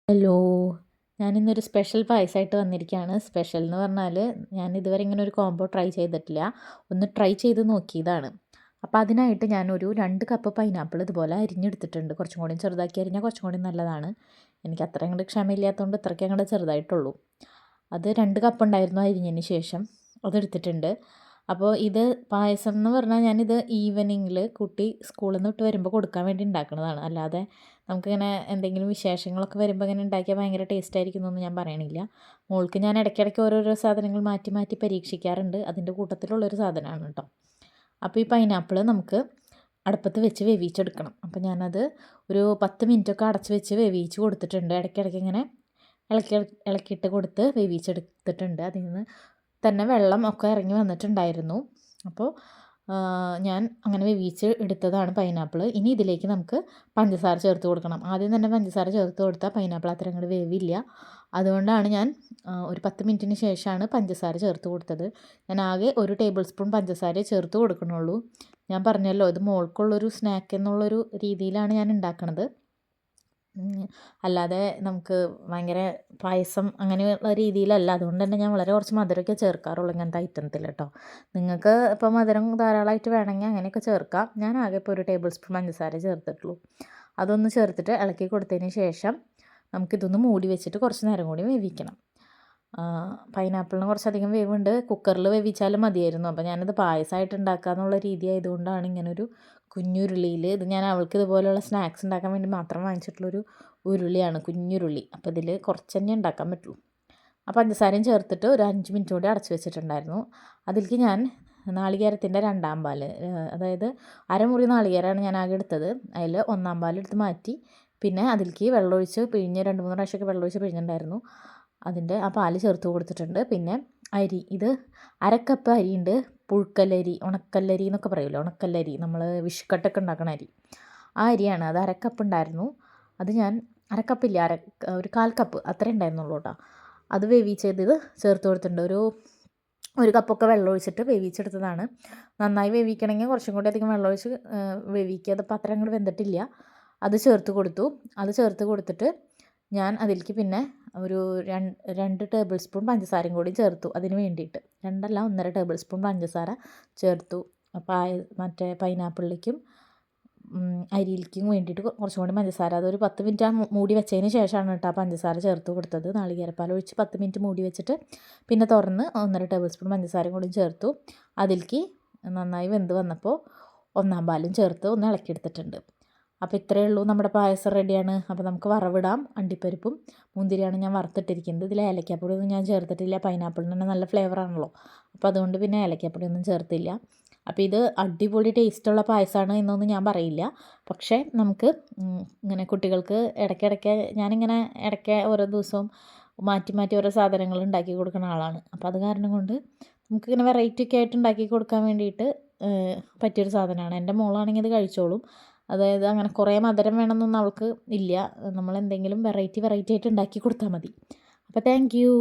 Hello. ഞാനിന്നൊരു special പായസമായിട്ട് വന്നിരിക്കുകയാണ്. Special എന്ന് പറഞ്ഞാൽ ഞാൻ ഇതുവരെ ഇങ്ങനെ ഒരു കോംബോ ട്രൈ ചെയ്തിട്ടില്ല. ഒന്ന് ട്രൈ ചെയ്ത് നോക്കിയതാണ്. അപ്പോൾ അതിനായിട്ട് ഞാനൊരു 2 കപ്പ് പൈനാപ്പിൾ ഇതുപോലെ അരിഞ്ഞെടുത്തിട്ടുണ്ട്. കുറച്ചും കൂടി ചെറുതാക്കി അരിഞ്ഞാൽ കുറച്ചും കൂടി നല്ലതാണ്. എനിക്ക് അത്ര അങ്ങോട്ട് ക്ഷമയില്ലാത്തതുകൊണ്ട് ഇത്രയ്ക്ക് അങ്ങോട്ട് ചെറുതായിട്ടുള്ളൂ. അത് 2 കപ്പ് ഉണ്ടായിരുന്നു അരിഞ്ഞതിന് ശേഷം അതെടുത്തിട്ടുണ്ട്. അപ്പോൾ ഇത് പായസം എന്ന് പറഞ്ഞാൽ ഞാനിത് ഈവനിങ്ങിൽ കുട്ടി സ്കൂളിൽ നിന്ന് വിട്ട് വരുമ്പോൾ കൊടുക്കാൻ വേണ്ടി ഉണ്ടാക്കുന്നതാണ്. അല്ലാതെ നമുക്കിങ്ങനെ എന്തെങ്കിലും വിശേഷങ്ങളൊക്കെ വരുമ്പോൾ ഇങ്ങനെ ഉണ്ടാക്കിയാൽ ഭയങ്കര ടേസ്റ്റ് ആയിരിക്കും എന്നൊന്നും ഞാൻ പറയണില്ല. മോൾക്ക് ഞാൻ ഇടയ്ക്കിടയ്ക്ക് ഓരോരോ സാധനങ്ങൾ മാറ്റി മാറ്റി പരീക്ഷിക്കാറുണ്ട്. അതിൻ്റെ കൂട്ടത്തിലുള്ളൊരു സാധനമാണ് കേട്ടോ. അപ്പോൾ ഈ പൈനാപ്പിൾ നമുക്ക് അടുപ്പത്ത് വെച്ച് വേവിച്ചെടുക്കണം. അപ്പോൾ ഞാനത് ഒരു 10 മിനിറ്റൊക്കെ അടച്ച് വെച്ച് വേവിച്ച് കൊടുത്തിട്ടുണ്ട്. ഇടയ്ക്കിടയ്ക്ക് ഇങ്ങനെ ഇളക്കി ഇളക്കിയിട്ട് കൊടുത്ത് വേവിച്ചെടുത്തിട്ടുണ്ട്. അതിൽ നിന്ന് തന്നെ വെള്ളം ഒക്കെ ഇറങ്ങി വന്നിട്ടുണ്ടായിരുന്നു. അപ്പോൾ ഞാൻ അങ്ങനെ വേവിച്ച് എടുത്തതാണ് പൈനാപ്പിൾ. ഇനി ഇതിലേക്ക് നമുക്ക് പഞ്ചസാര ചേർത്ത് കൊടുക്കണം. ആദ്യം തന്നെ പഞ്ചസാര ചേർത്ത് കൊടുത്താൽ പൈനാപ്പിൾ അത്ര അങ്ങോട്ട് വേവില്ല. അതുകൊണ്ടാണ് ഞാൻ ഒരു 10 മിനിറ്റിന് ശേഷമാണ് പഞ്ചസാര ചേർത്ത് കൊടുത്തത്. ഞാൻ ആകെ 1 ടേബിൾ സ്പൂൺ പഞ്ചസാരയെ ചേർത്ത് കൊടുക്കണുള്ളൂ. ഞാൻ പറഞ്ഞല്ലോ ഇത് മോൾക്കുള്ളൊരു സ്നാക്ക് എന്നുള്ളൊരു രീതിയിലാണ് ഞാൻ ഉണ്ടാക്കണത്. അല്ലാതെ നമുക്ക് ഭയങ്കര പായസം അങ്ങനെയുള്ള രീതിയിലല്ല. അതുകൊണ്ട് തന്നെ ഞാൻ വളരെ കുറച്ച് മധുരമൊക്കെ ചേർക്കാറുള്ളൂ ഇങ്ങനത്തെ ഐറ്റത്തിൽ കേട്ടോ. നിങ്ങൾക്ക് ഇപ്പോൾ മധുരം ധാരാളമായിട്ട് വേണമെങ്കിൽ അങ്ങനെയൊക്കെ ചേർക്കാം. ഞാൻ ആകെ ഇപ്പോൾ 1 ടേബിൾ സ്പൂൺ പഞ്ചസാര ചേർത്തിട്ടുള്ളൂ. അതൊന്ന് ചേർത്തിട്ട് ഇളക്കി കൊടുത്തതിന് ശേഷം നമുക്കിതൊന്ന് മൂടി വെച്ചിട്ട് കുറച്ച് നേരം കൂടി വേവിക്കണം. പൈനാപ്പിളിന് കുറച്ചധികം വേവുണ്ട്. കുക്കറിൽ വേവിച്ചാലും മതിയായിരുന്നു. അപ്പോൾ ഞാനിത് പായസമായിട്ട് ഉണ്ടാക്കുക എന്നുള്ള രീതി ആയതുകൊണ്ടാണ് ഇങ്ങനൊരു കുഞ്ഞുരുളിയിൽ ഇത് ഞാൻ അവൾക്ക് ഇതുപോലെയുള്ള സ്നാക്സ് ഉണ്ടാക്കാൻ വേണ്ടി മാത്രം വാങ്ങിച്ചിട്ടുള്ളൊരു ഉരുളിയാണ്, കുഞ്ഞുരുളി. അപ്പോൾ ഇതിൽ കുറച്ച് തന്നെ ഉണ്ടാക്കാൻ പറ്റുള്ളൂ. ആ പഞ്ചസാരയും ചേർത്തിട്ട് ഒരു 5 മിനിറ്റ് കൂടി അടച്ച് വെച്ചിട്ടുണ്ടായിരുന്നു. അതിലേക്ക് ഞാൻ നാളികേരത്തിൻ്റെ 2ാം പാല്, അതായത് അരമുറി നാളികേരമാണ് ഞാൻ ആകെ എടുത്തത്. അതിൽ 1ാം പാലെടുത്ത് മാറ്റി പിന്നെ അതിലേക്ക് വെള്ളമൊഴിച്ച് പിഴിഞ്ഞ് 2-3 പ്രാവശ്യമൊക്കെ വെള്ളമൊഴിച്ച് പിഴിഞ്ഞിട്ടുണ്ടായിരുന്നു. അതിൻ്റെ ആ പാല് ചേർത്ത് കൊടുത്തിട്ടുണ്ട്. പിന്നെ അരി, ഇത് 1/2 കപ്പ് അരിയുണ്ട്. പുഴുക്കല്ലരി, ഉണക്കല്ലരി എന്നൊക്കെ പറയുമല്ലോ, ഉണക്കല്ലരി നമ്മൾ വിഷുക്കട്ടൊക്കെ ഉണ്ടാക്കണ അരി. ആ അരിയാണ്. അത് 1/2 കപ്പ് ഉണ്ടായിരുന്നു. അത് ഞാൻ 1/2 കപ്പില്ല, ഒരു 1/4 കപ്പ് അത്രേ ഉണ്ടായിരുന്നുള്ളൂ കേട്ടോ. അത് വേവിച്ചത് ചേർത്ത് കൊടുത്തിട്ടുണ്ട്. ഒരു കപ്പൊക്കെ വെള്ളം ഒഴിച്ചിട്ട് വേവിച്ചെടുത്തതാണ്. നന്നായി വേവിക്കണമെങ്കിൽ കുറച്ചും കൂടി അധികം വെള്ളം ഒഴിച്ച് വേവിക്കുക. അതിപ്പോൾ അത്ര അങ്ങോട്ട് വെന്തിട്ടില്ല. അത് ചേർത്ത് കൊടുത്തു. അത് ചേർത്ത് കൊടുത്തിട്ട് ഞാൻ അതിലേക്ക് പിന്നെ ഒരു 2 ടേബിൾ സ്പൂൺ പഞ്ചസാരയും കൂടി ചേർത്തു. അതിന് വേണ്ടിയിട്ട് 2 അല്ല 1.5 ടേബിൾ സ്പൂൺ പഞ്ചസാര ചേർത്തു. മറ്റേ പൈനാപ്പിളിലേക്കും അരിയിലേക്കും വേണ്ടിയിട്ട് കുറച്ചും കൂടി പഞ്ചസാര, അതൊരു 10 മിനിറ്റ് മൂടി വെച്ചതിന് ശേഷമാണ് കേട്ടോ ആ പഞ്ചസാര ചേർത്ത് കൊടുത്തത്. നാളികേരപ്പാൽ ഒഴിച്ച് 10 മിനിറ്റ് മൂടി വെച്ചിട്ട് പിന്നെ തുറന്ന് 1.5 ടേബിൾ സ്പൂൺ പഞ്ചസാരയും കൂടി ചേർത്തു. അതിലേക്ക് നന്നായി വെന്ത് വന്നപ്പോൾ 1ാം പാലും ചേർത്ത് ഒന്ന് ഇളക്കിയെടുത്തിട്ടുണ്ട്. അപ്പോൾ ഇത്രയേ ഉള്ളൂ, നമ്മുടെ പായസം റെഡിയാണ്. അപ്പോൾ നമുക്ക് വറവിടാം. അണ്ടിപ്പരിപ്പും മുന്തിരിയാണ് ഞാൻ വറുത്തിട്ടിരിക്കുന്നത്. ഇതിൽ ഏലക്കാപ്പൊടിയൊന്നും ഞാൻ ചേർത്തിട്ടില്ല. പൈനാപ്പിളിന് തന്നെ നല്ല ഫ്ലേവറാണല്ലോ. അപ്പോൾ അതുകൊണ്ട് പിന്നെ ഏലക്കാപ്പൊടിയൊന്നും ചേർത്തില്ല. അപ്പോൾ ഇത് അടിപൊളി ടേസ്റ്റുള്ള പായസമാണ് എന്നൊന്നും ഞാൻ പറയില്ല. പക്ഷേ നമുക്ക് ഇങ്ങനെ കുട്ടികൾക്ക് ഇടയ്ക്കിടയ്ക്ക് ഞാനിങ്ങനെ ഇടയ്ക്ക് ഓരോ ദിവസവും മാറ്റി മാറ്റി ഓരോ സാധനങ്ങൾ ഉണ്ടാക്കി കൊടുക്കുന്ന ആളാണ്. അപ്പോൾ അത് കാരണം കൊണ്ട് നമുക്കിങ്ങനെ വെറൈറ്റി ഒക്കെ ആയിട്ട് ഉണ്ടാക്കി കൊടുക്കാൻ വേണ്ടിയിട്ട് പറ്റിയൊരു സാധനമാണ്. എൻ്റെ മോളാണെങ്കിൽ ഇത് കഴിച്ചോളും. അതായത് അങ്ങനെ കുറേ മധുരം വേണമെന്നൊന്നും അവൾക്ക് ഇല്ല. നമ്മളെന്തെങ്കിലും വെറൈറ്റി ആയിട്ട് ഉണ്ടാക്കി കൊടുത്താൽ മതി. അപ്പോൾ താങ്ക് യു.